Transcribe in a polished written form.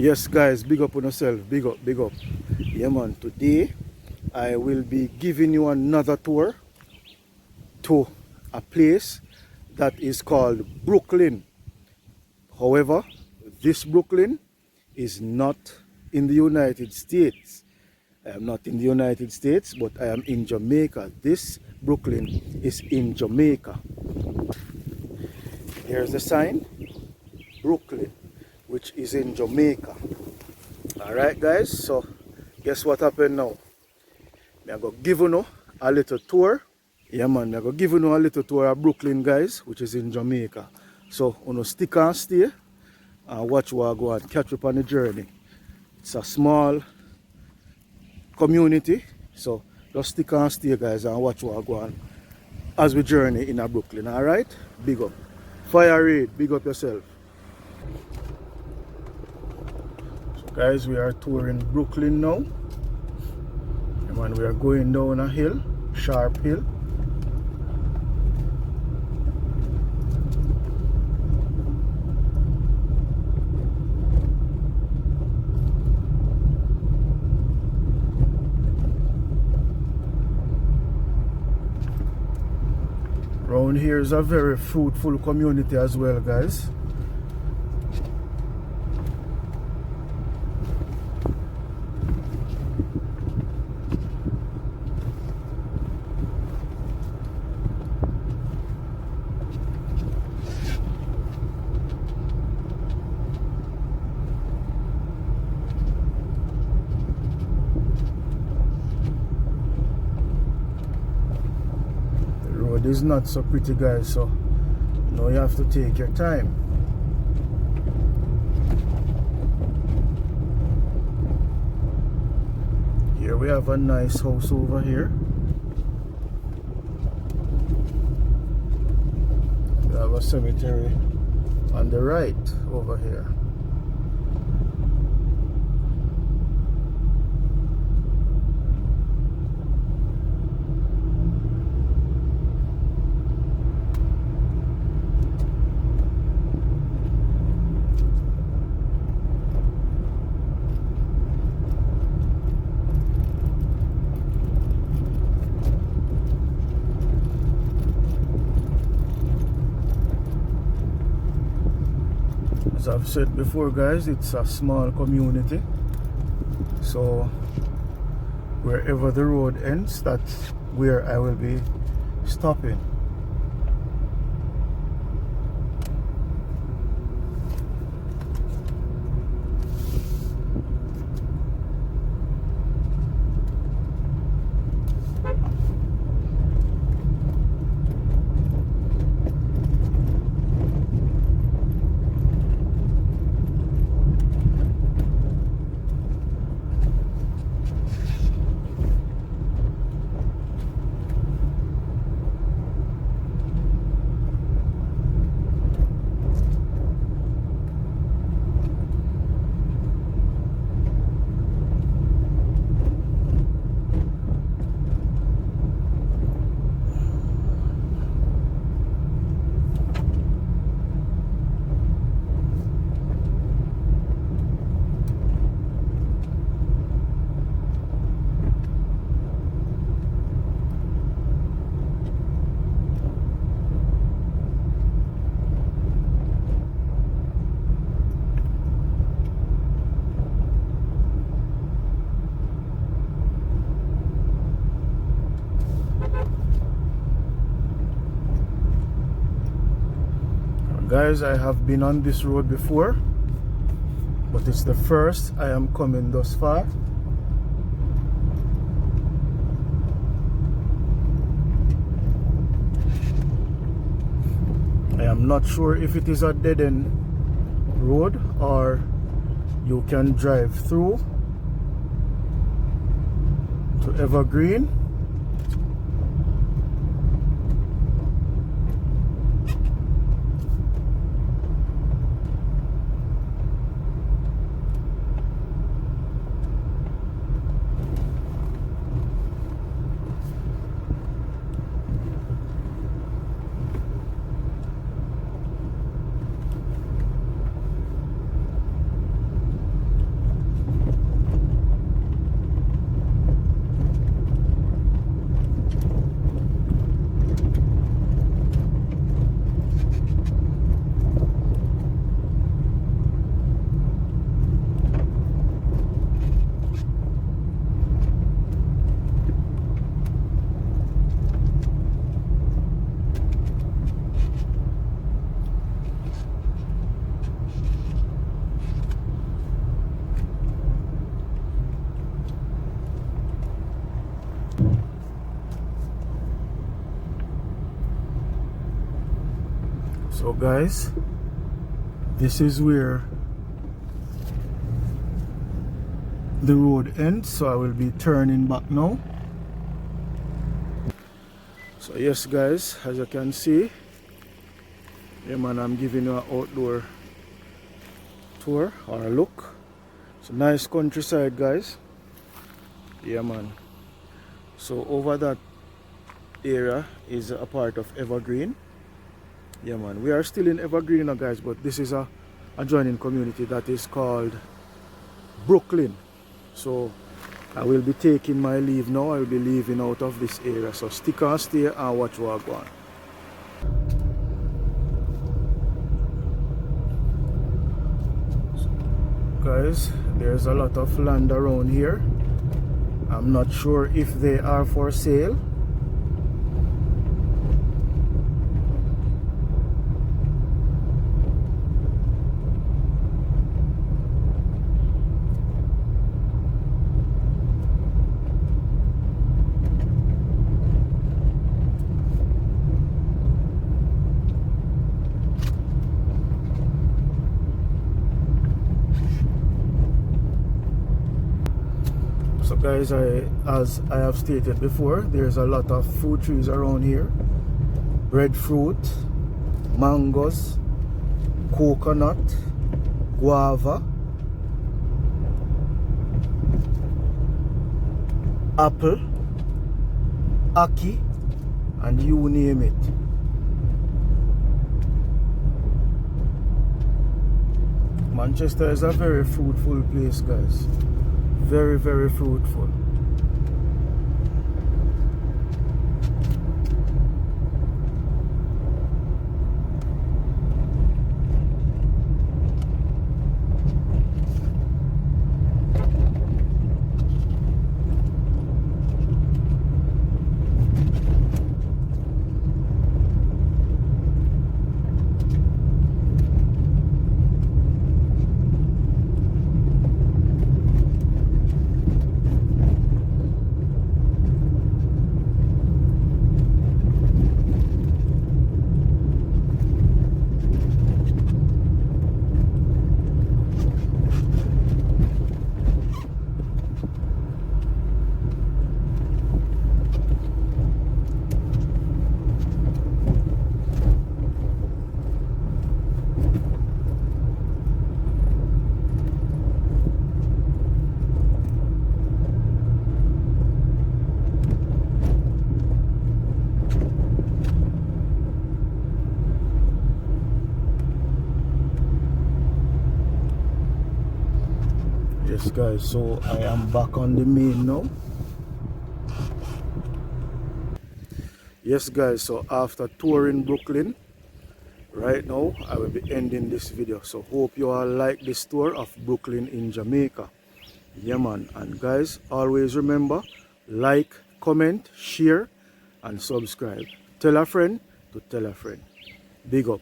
Yes, guys, big up on yourself. Big up, big up. Yeah, man. Today, I will be giving you another tour to a place that is called Brooklyn. However, this Brooklyn is not in the United States. I am not in the United States, but I am in Jamaica. This Brooklyn is in Jamaica. Here's the sign, Brooklyn, which is in Jamaica. Alright guys, so guess what happened now? I'm going to give you a little tour. Yeah man, I'm going to give you a little tour of Brooklyn guys, which is in Jamaica. So, stick and stay and watch what I go and catch up on the journey. It's a small community, so just stick and stay guys and watch what I go on as we journey in a Brooklyn. Alright, big up. Fire raid, big up yourself. So guys, we are touring Brooklyn now. And we are going down a hill, sharp hill. Around here is a very fruitful community as well, guys. The road is not so pretty, guys, so now you have to take your time. Here we have a nice house over here. We have a cemetery on the right over here. As I've said before guys, it's a small community, so wherever the road ends, that's where I will be stopping. Guys, I have been on this road before, but it's the first I am coming thus far. I am not sure if it is a dead-end road or you can drive through to Evergreen. So guys, this is where the road ends, so I will be turning back now. So yes guys, as you can see, yeah man, I'm giving you an outdoor tour or a look. It's a nice countryside guys. Yeah man. So over that area is a part of Evergreen. Yeah man, we are still in Evergreen now guys, but this is a adjoining community that is called Brooklyn. So I will be taking my leave now. I will be leaving out of this area, so stick and stay and watch what I go on. Guys, there's a lot of land around here. I'm not sure if they are for sale. So guys, as I have stated before, there's a lot of fruit trees around here. Breadfruit, mangoes, coconut, guava, apple, ackee, and you name it. Manchester is a very fruitful place guys. Very, very fruitful. Yes guys, so I am back on the main now. Yes guys, so after touring Brooklyn, right now I will be ending this video. So hope you all like this tour of Brooklyn in Jamaica. Yeah man, and guys, always remember, like, comment, share and subscribe. Tell a friend to tell a friend. Big up.